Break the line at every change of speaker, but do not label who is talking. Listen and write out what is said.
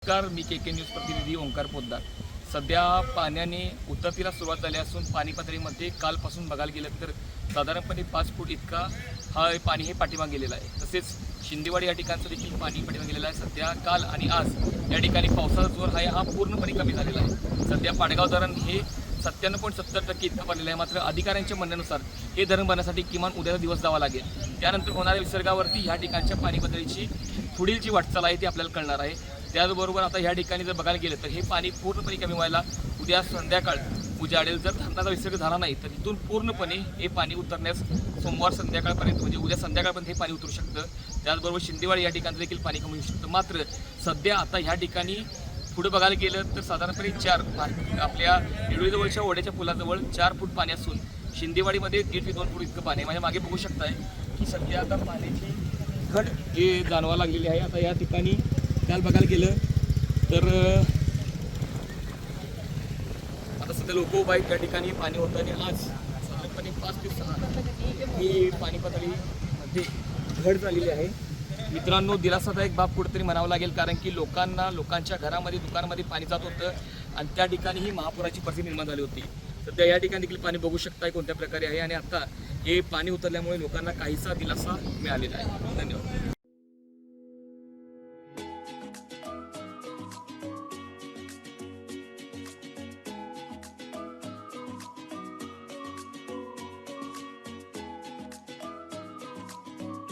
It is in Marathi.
नमस्कार, मी के न्यूज प्रतिनिधी ओंकार पोद्दार। सध्या पाण्याने उतरतीला सुरुवात झाली असून पाणी पातळीमध्ये कालपासून बघायला गेलं तर साधारणपणे 5 फूट इतका पाणी हे पाठीमागे गेलेलं आहे। तसेच शिंदेवाडी या ठिकाणचं देखील पाणी पाठीमागे गेलेलं आहे। सध्या काल आणि आज या ठिकाणी पावसाचा जोर हा पूर्णपणे कमी झालेला आहे। सध्या पाडगाव धरण हे 97.70% इतकं भरलेलं आहे। मात्र अधिकाऱ्यांच्या म्हणण्यानुसार हे धरण भरण्यासाठी किमान उद्याचा दिवस जावा लागेल। त्यानंतर होणाऱ्या विसर्गावरती ह्या ठिकाणच्या पाणी पातळीची पुढील जी वाटचाल आहे ती आपल्याला कळणार आहे। त्याचबरोबर आता ह्या ठिकाणी जर बघायला गेलं तर हे पाणी पूर्णपणे कमी व्हायला उद्या संध्याकाळ उजाडेल। जर धरणाचा विसर्ग झाला नाही तर इथून पूर्णपणे हे पाणी उतरण्यास सोमवार संध्याकाळपर्यंत म्हणजे उद्या संध्याकाळपर्यंत हे पाणी उतरू शकतं। त्याचबरोबर शिंदेवाडी या ठिकाणी देखील पाणी कमी होऊ शकतं। मात्र सध्या आता ह्या ठिकाणी पुढे बघायला गेलं तर साधारणपणे 4 आपल्या येडोळीजवळच्या ओढ्याच्या पुलाजवळ 4 फूट पाणी असून शिंदेवाडीमध्ये 1.5 ते 2 फूट इतकं पाणी आहे। माझ्या मागे बघू शकताय की सध्या आता पाण्याची घट हे जाणवा लागलेली आहे। आता या ठिकाणी काल बघायला गेलं तर आता सध्या लोक उभा आहेत त्या ठिकाणी पाणी होतं आणि आज साधारणपणे 5 ते 6 ही पाणी पातळीमध्ये घट झालेली आहे। मित्रांनो, दिलासादायक बाब कुठेतरी म्हणावं लागेल, कारण की लोकांच्या घरामध्ये दुकानामध्ये पाणी जात होतं आणि त्या ठिकाणी ही महापुराची परिस्थिती निर्माण झाली होती। सध्या या ठिकाणी देखील पाणी बघू शकताय कोणत्या प्रकारे आहे आणि आता हे पाणी उतरल्यामुळे लोकांना काहीसा दिलासा मिळालेला आहे। धन्यवाद।